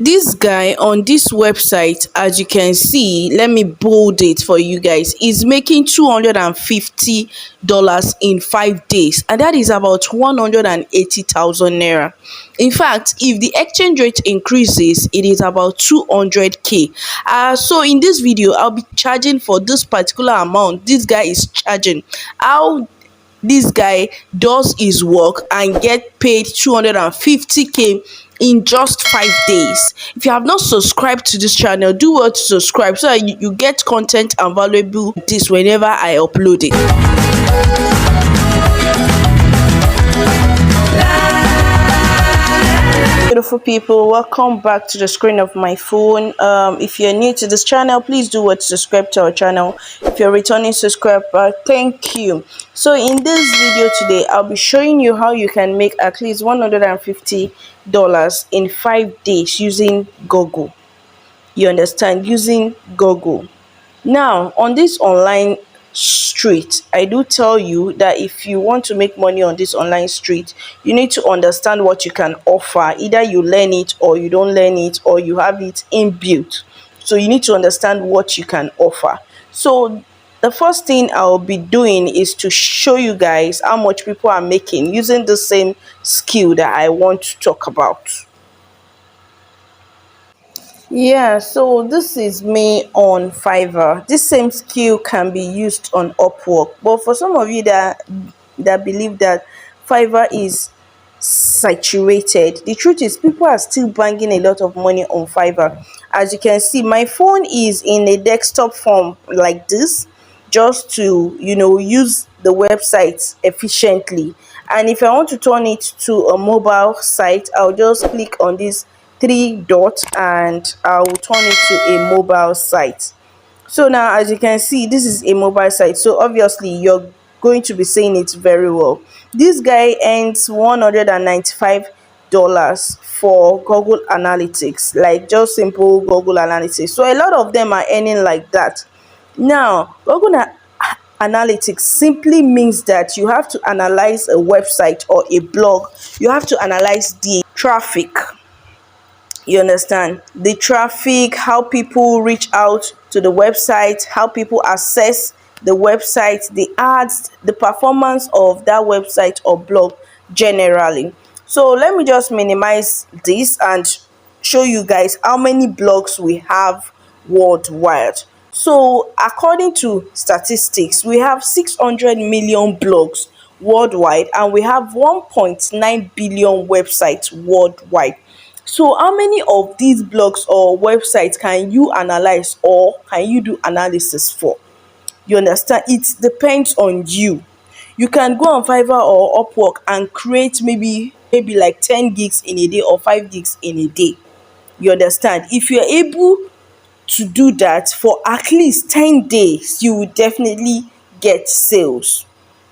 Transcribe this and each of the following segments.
This guy on this website, as you can see, let me bold it for you guys, is making $250 in 5 days, and that is about 180,000 naira. In fact, if the exchange rate increases, it is about 200k. So in this video, I'll be charging for this particular amount this guy is charging, how this guy does his work and get paid 250k in just 5 days. If you have not subscribed to this channel, do well to subscribe so that you get content and valuable this whenever I upload it. Beautiful people, welcome back to the screen of my phone. If you're new to this channel, please do what to subscribe to our channel. If you're a returning subscriber, thank you. So in this video today, I'll be showing you how you can make at least $150 in 5 days using Google. You understand? Using Google. Now on this online street, I do tell you that if you want to make money on this online street, you need to understand what you can offer. Either you learn it or you don't learn it, or you have it inbuilt. So you need to understand what you can offer. So the first thing I'll be doing is to show you guys how much people are making using the same skill that I want to talk about. Yeah, so this is me on Fiverr. This same skill can be used on Upwork, but for some of you that believe that Fiverr is saturated, the truth is people are still banging a lot of money on Fiverr. As you can see, my phone is in a desktop form like this, just to use the website efficiently. And if I want to turn it to a mobile site, I'll just click on this three dots and I'll turn it to a mobile site. So now, as you can see, this is a mobile site, so obviously you're going to be seeing it very well. This guy earns $195 for Google Analytics, like just simple Google Analytics. So a lot of them are earning like that. Now Google Analytics simply means that you have to analyze a website or a blog. You have to analyze the traffic. You understand? The traffic, how people reach out to the website, how people access the website, the ads, the performance of that website or blog generally. So let me just minimize this and show you guys how many blogs we have worldwide. So according to statistics, we have 600 million blogs worldwide, and we have 1.9 billion websites worldwide. So how many of these blogs or websites can you analyze or can you do analysis for? You understand? It depends on you. You can go on Fiverr or Upwork and create maybe like 10 gigs in a day or 5 gigs in a day. You understand? If you're able to do that for at least 10 days, you will definitely get sales.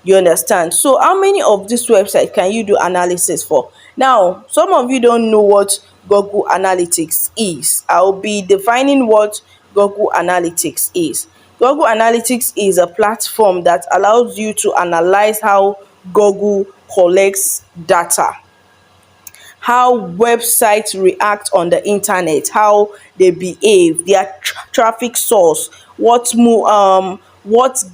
You understand? So how many of this website can you do analysis for? Now, some of you don't know what Google Analytics is. I'll be defining what Google Analytics is. Google Analytics is a platform that allows you to analyze how Google collects data, how websites react on the internet, how they behave, their traffic source, what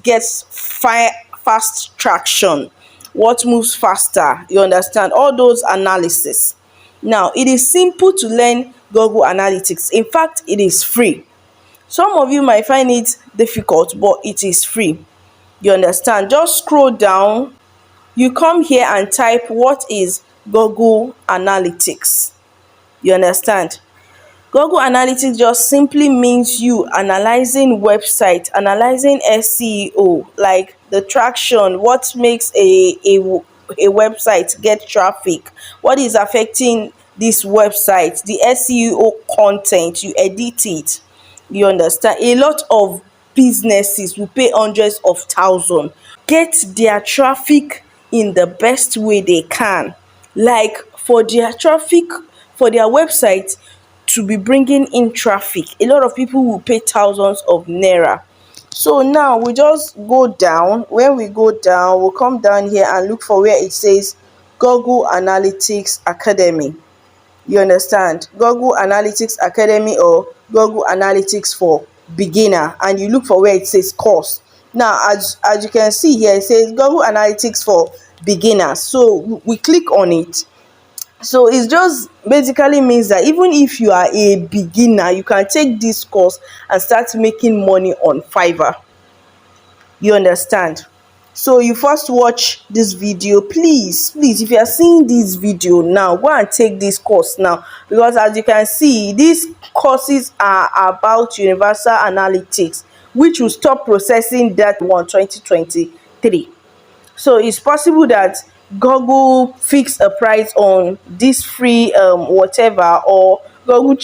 gets fast traction, what moves faster. You understand? All those analysis. Now, it is simple to learn Google Analytics. In fact, it is free. Some of you might find it difficult, but it is free. You understand? Just scroll down. You come here and type what is Google Analytics. You understand? Google Analytics just simply means you analyzing website, analyzing SEO, like the traction, what makes a website get traffic, what is affecting this website, the SEO content, you edit it. You understand? A lot of businesses will pay hundreds of thousands get their traffic in the best way they can, like for their traffic, for their website to be bringing in traffic. A lot of people will pay thousands of naira. So now we just go down. When we go down, we'll come down here and look for where it says Google Analytics Academy. You understand? Google Analytics Academy or Google Analytics for beginner, and you look for where it says course. Now, as you can see here, it says Google Analytics for beginners. So we click on it. So it just basically means that even if you are a beginner, you can take this course and start making money on Fiverr. You understand? So you first watch this video. Please, if you are seeing this video now, go and take this course now, because as you can see, these courses are about universal analytics, which will stop processing that 2023. So it's possible that Google fix a price on this free whatever, or Google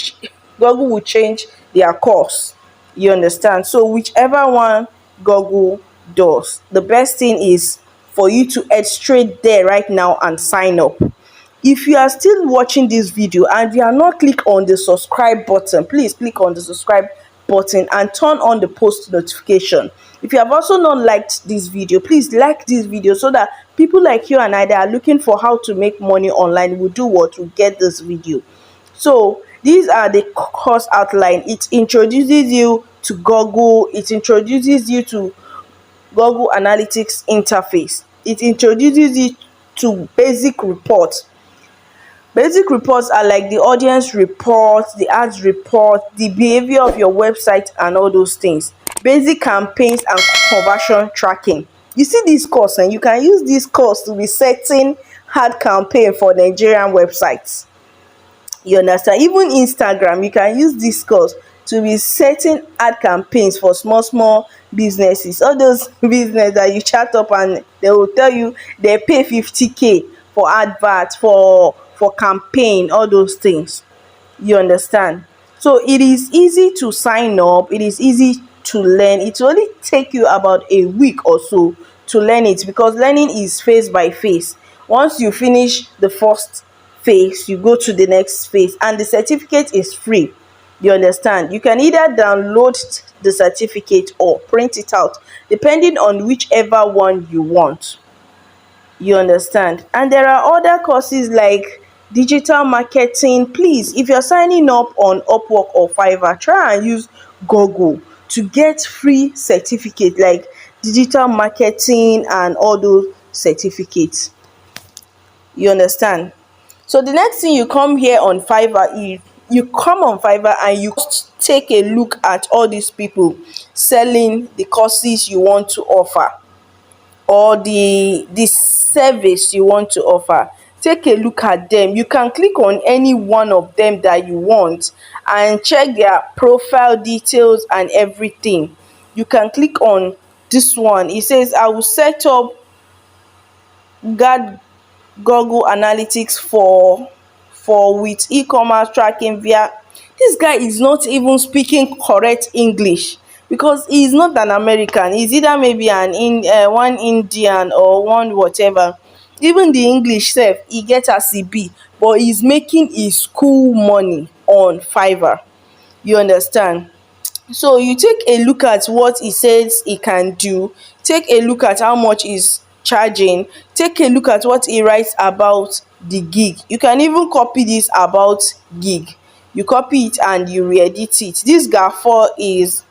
will change their course. You understand? So whichever one Google does, the best thing is for you to head straight there right now and sign up. If you are still watching this video and you are not click on the subscribe button, please click on the subscribe button and turn on the post notification. If you have also not liked this video, please like this video so that people like you and I that are looking for how to make money online will do what will get this video. So these are the course outline. It introduces you to Google. It introduces you to Google Analytics interface. It introduces you to basic reports. Basic reports are like the audience report, the ads report, the behavior of your website and all those things. Basic campaigns and conversion tracking. You see this course, and you can use this course to be setting ad campaign for Nigerian websites. You understand? Even Instagram, you can use this course to be setting ad campaigns for small businesses. All those business that you chat up and they will tell you they pay 50K for adverts, for campaign, all those things. You understand? So it is easy to sign up, it is easy to learn. It will only take you about a week or so to learn it, because learning is phase by phase. Once you finish the first phase, you go to the next phase, and the certificate is free. You understand? You can either download the certificate or print it out, depending on whichever one you want. You understand? And there are other courses like digital marketing. Please, if you're signing up on Upwork or Fiverr, try and use Google to get free certificate like digital marketing and all those certificates. You understand? So the next thing, you come here on Fiverr, you come on Fiverr and you take a look at all these people selling the courses you want to offer, or the service you want to offer. Take a look at them. You can click on any one of them that you want and check their profile details and everything. You can click on this one. It says I will set up guard Google Analytics for with e-commerce tracking via. This guy is not even speaking correct English, because he is not an American. He's either maybe one Indian or one whatever. Even the English sef he get as e be, but he's making his school money on Fiverr. You understand? So you take a look at what he says he can do, take a look at how much he's charging, take a look at what he writes about the gig. You can even copy this about gig. You copy it and you re-edit it. This GAFOR is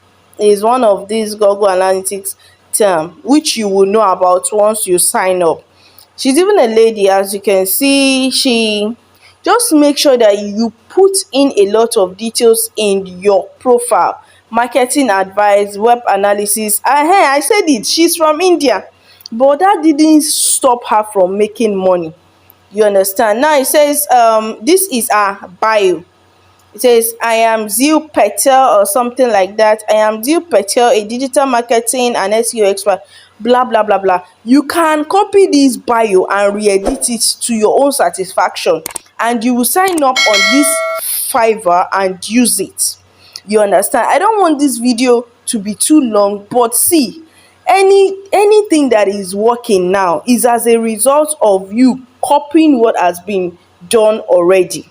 one of these Google Analytics term which you will know about once you sign up. She's even a lady, as you can see. She just make sure that you put in a lot of details in your profile. Marketing advice, web analysis. I said it, she's from India, but that didn't stop her from making money. You understand? Now it says this is her bio. It says, I am Zil Patel or something like that. I am Zil Patel, a digital marketing and SEO expert, blah, blah, blah, blah. You can copy this bio and re-edit it to your own satisfaction, and you will sign up on this Fiverr and use it. You understand? I don't want this video to be too long, but see, anything that is working now is as a result of you copying what has been done already.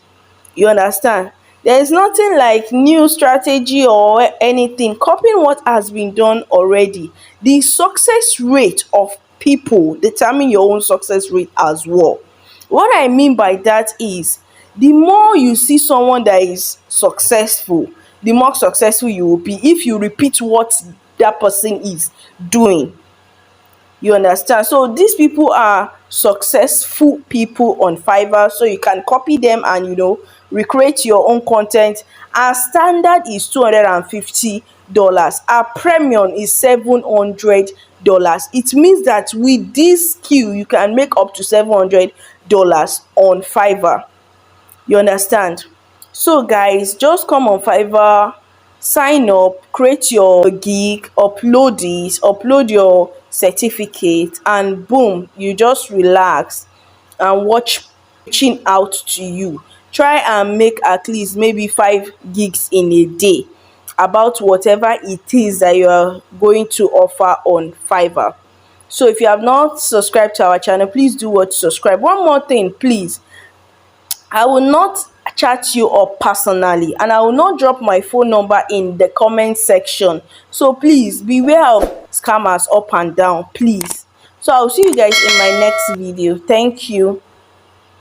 You understand? There is nothing like new strategy or anything. Copying what has been done already. The success rate of people determine your own success rate as well. What I mean by that is, The more you see someone that is successful, the more successful you will be if you repeat what that person is doing. You understand? So these people are successful people on Fiverr, so you can copy them and recreate your own content. Our standard is $250. Our premium is $700. It means that with this skill you can make up to $700 on Fiverr. You understand? So guys, just come on Fiverr, sign up, create your gig, upload it, upload your certificate, and boom, you just relax and watch reaching out to you. Try and make at least maybe 5 gigs in a day about whatever it is that you are going to offer on Fiverr. So if you have not subscribed to our channel, please do what subscribe. One more thing, please, I will not chat you up personally, and I will not drop my phone number in the comment section. So please beware of scammers up and down, please. So I'll see you guys in my next video. Thank you.